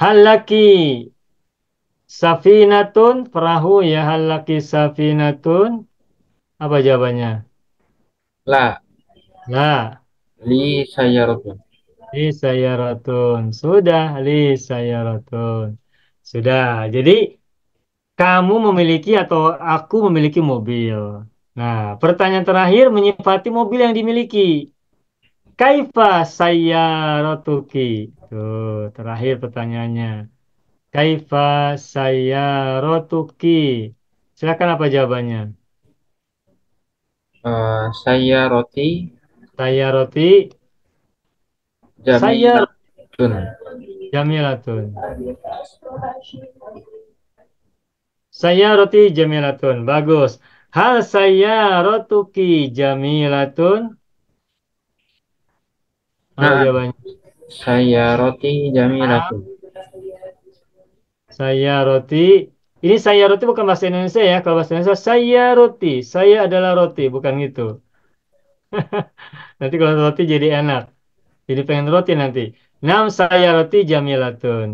Hal laki safinatun? Perahu ya hal laki safinatun. Apa jawabannya? La. Nah, Li Sayyarotun. li sayaratun. Sudah li sayaratun. Sudah. Jadi kamu memiliki atau aku memiliki mobil. Nah, pertanyaan terakhir menyifati mobil yang dimiliki. Kaifa sayyaratuki? Tuh, terakhir pertanyaannya. Kaifa sayyaratuki? Silakan apa jawabannya? Sayyaroti Sayyaroti, sayyar Jamilatun. jamilatun. Sayyaroti jamilatun. Bagus. Hal sayyaratuki jamilatun? Apa Naam. jawabannya? Sayyaroti Ah, Jamilatun. saya roti. Ini saya roti bukan bahasa Indonesia ya. Kalau bahasa Indonesia saya roti. Saya adalah roti, bukan gitu. Nanti kalau roti jadi enak. Jadi pengen roti nanti. Nam saya roti jamilatun.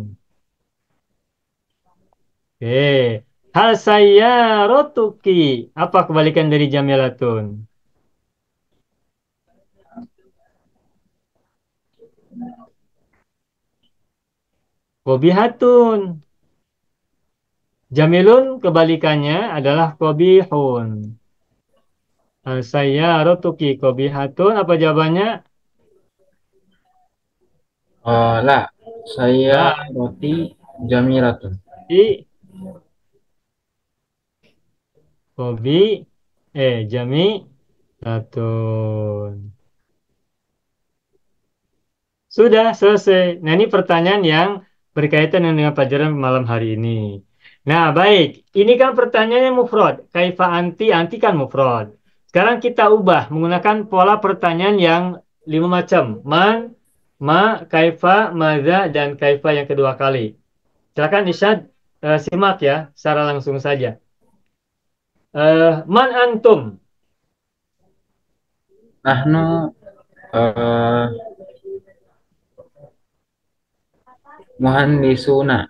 Oke. Hal saya rotuki. Apa kebalikan dari jamilatun? Kobihatun. Jamilun kebalikannya adalah kobihun. Hal saya rotuki kobihatun. Apa jawabannya? La. Nah, Sayyaroti Jamilatun. i kobi. Jami'atun. Sudah selesai. Nah, ini pertanyaan yang berkaitan dengan pelajaran malam hari ini. Nah, baik. Ini kan pertanyaannya mufrad. Kaifa anti, anti kan mufrad. Sekarang kita ubah menggunakan pola pertanyaan yang 5 macam. Man, ma, kaifa, madza, dan kaifa yang kedua kali. Silakan Isyad, simak ya, secara langsung saja. Man antum. Nahnu eh, muhandisuna.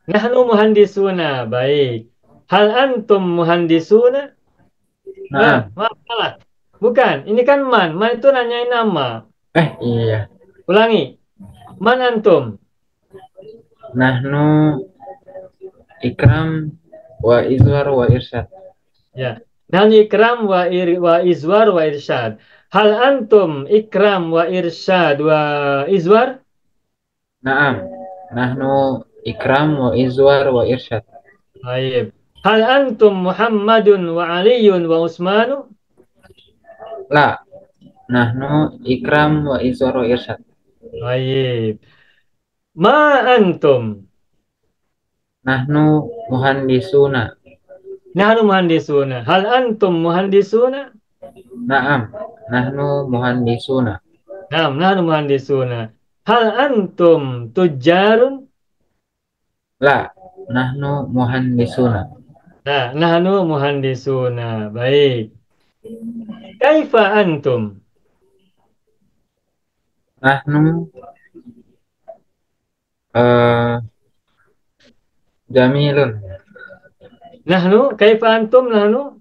Nahnu muhandisuna. Baik. Hal antum muhandisuna? Naam. Maaf, salah. Bukan, ini kan man. Man itu nanyain nama. Iya. Ulangi. Man antum. Nahnu ikram wa izwar wa irsyad. Ya. Nahnu ikram wa izwar wa irsyad. Hal antum ikram wa irsyad wa izwar? Naam. Nahnu ikram wa izwar wa irsyad. Baik. Hal antum Muhammadun wa Aliyun wa Usmanu? La. Nahnu ikram wa izwar wa irsyad. Baik. Ma antum. Nahnu muhandisuna. Nahnu muhandisuna. Hal antum muhandisuna? Naam. Nahnu muhandisuna. Nahnu muhandisuna. Hal antum tujjarun? La. Nahnu muhandisuna. Nah, nahnu muhandisuna. Baik. Kaifa antum? Nahnu eh jamilun. Nahnu, kaifa antum nahnu?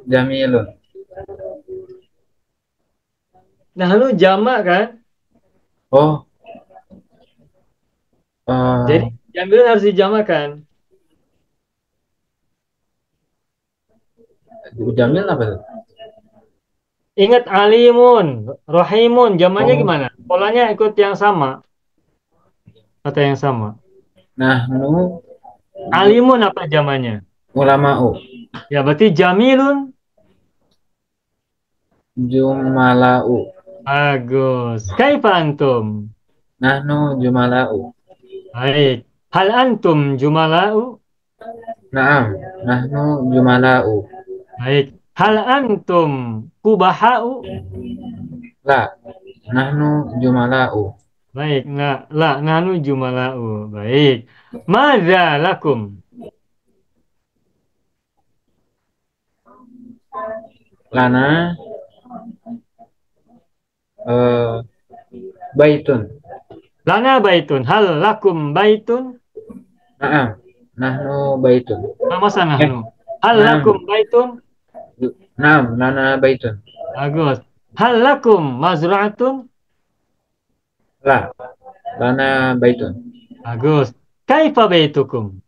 Jamilun. Nahnu jamak kan? Oh, Jadi jamil harus dijamakan. Jamil apa tuh? Ingat alimun, rahimun, jamaknya Oh, gimana? Polanya ikut yang sama, kata yang sama. nahnu Alimun apa jamaknya? ulama'u. Ya, berarti jamilun. Jumala'u. Bagus. Kaifa antum? Nahnu jumala'u. Baik. Hal antum jumala'u? Naam, nahnu jumala'u. Baik. Hal antum kubaha'u? La, nahnu jumala'u. Baik. Nah, la nahnu jumala'u. Baik. Madza lakum? Lana eh baitun. Lana baitun. Hal lakum baitun? Naam, nahnu baitun. Masa Eh, nahnu? Hal naam, lakum baitun? naam, lana baitun. Bagus. Hal lakum mazra'atun? La, lana baitun. Bagus. Kaifa baitukum?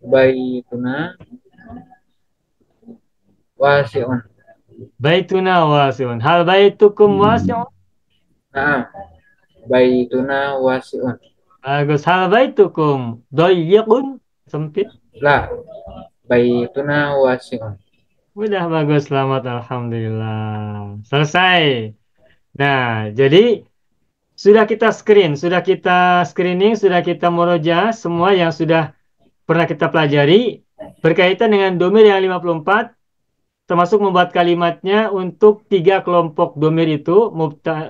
Baituna wasi'un. Baituna wasi'un. Hal baitukum wasi'un? Naam, baituna wasi'un. Bagus. Hal baitukum doyyiqun? Sempit? La, baituna wasi'un. Udah bagus. Selamat. Alhamdulillah. Selesai. Nah, jadi sudah kita screening, sudah kita murojaah semua yang sudah pernah kita pelajari berkaitan dengan domir yang 54, termasuk membuat kalimatnya untuk 3 kelompok domir itu,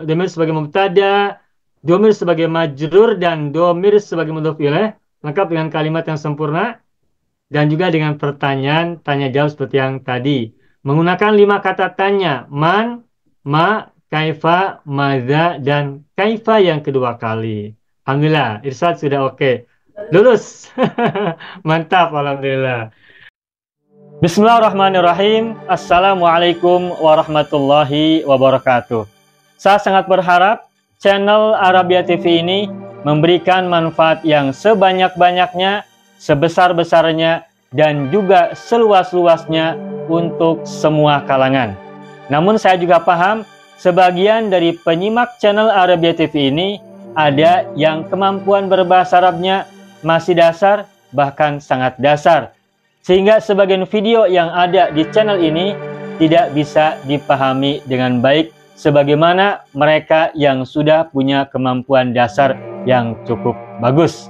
domir sebagai mubtada, domir sebagai majrur, dan domir sebagai mudhof ilaih, lengkap dengan kalimat yang sempurna, dan juga dengan pertanyaan tanya jawab seperti yang tadi. Menggunakan 5 kata tanya, man, ma, kaifa, madza, dan kaifa yang kedua kali. Alhamdulillah, Irsad sudah oke. Lulus. Mantap, Alhamdulillah. Bismillahirrahmanirrahim. Assalamualaikum warahmatullahi wabarakatuh. Saya sangat berharap channel Arabia TV ini memberikan manfaat yang sebanyak-banyaknya, sebesar-besarnya, dan juga seluas-luasnya untuk semua kalangan. Namun saya juga paham sebagian dari penyimak channel Arabia TV ini ada yang kemampuan berbahasa Arabnya masih dasar, bahkan sangat dasar. sehingga sebagian video yang ada di channel ini tidak bisa dipahami dengan baik sebagaimana mereka yang sudah punya kemampuan dasar yang cukup bagus.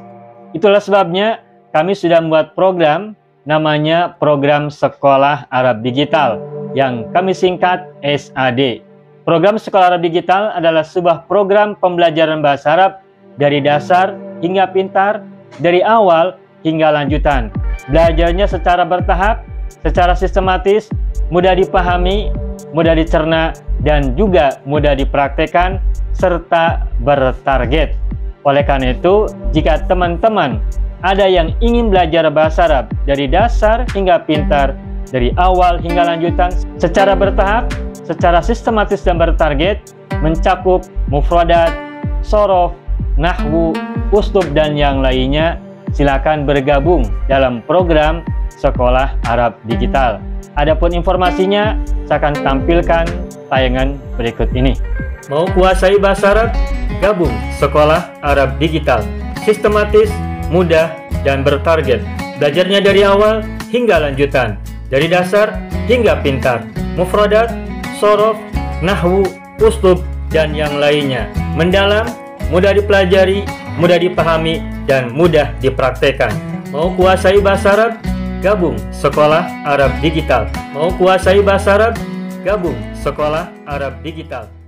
Itulah sebabnya kami sudah membuat program namanya Program Sekolah Arab Digital yang kami singkat SAD. Program Sekolah Arab Digital adalah sebuah program pembelajaran bahasa Arab dari dasar hingga pintar, dari awal hingga lanjutan. Belajarnya secara bertahap, secara sistematis, mudah dipahami, mudah dicerna, dan juga mudah dipraktekkan, serta bertarget. Oleh karena itu, jika teman-teman ada yang ingin belajar bahasa Arab dari dasar hingga pintar, dari awal hingga lanjutan, secara bertahap, secara sistematis dan bertarget, mencakup mufradat, shorof, nahwu, uslub, dan yang lainnya, silakan bergabung dalam program Sekolah Arab Digital. Adapun informasinya, saya akan tampilkan tayangan berikut ini. Mau kuasai bahasa Arab? Gabung Sekolah Arab Digital. Sistematis, mudah, dan bertarget. Belajarnya dari awal hingga lanjutan, dari dasar hingga pintar, mufradat, shorof, nahwu, uslub, dan yang lainnya. Mendalam, mudah dipelajari, mudah dipahami, dan mudah dipraktekkan. Mau kuasai bahasa Arab? Gabung Sekolah Arab Digital. Mau kuasai bahasa Arab? Gabung Sekolah Arab Digital.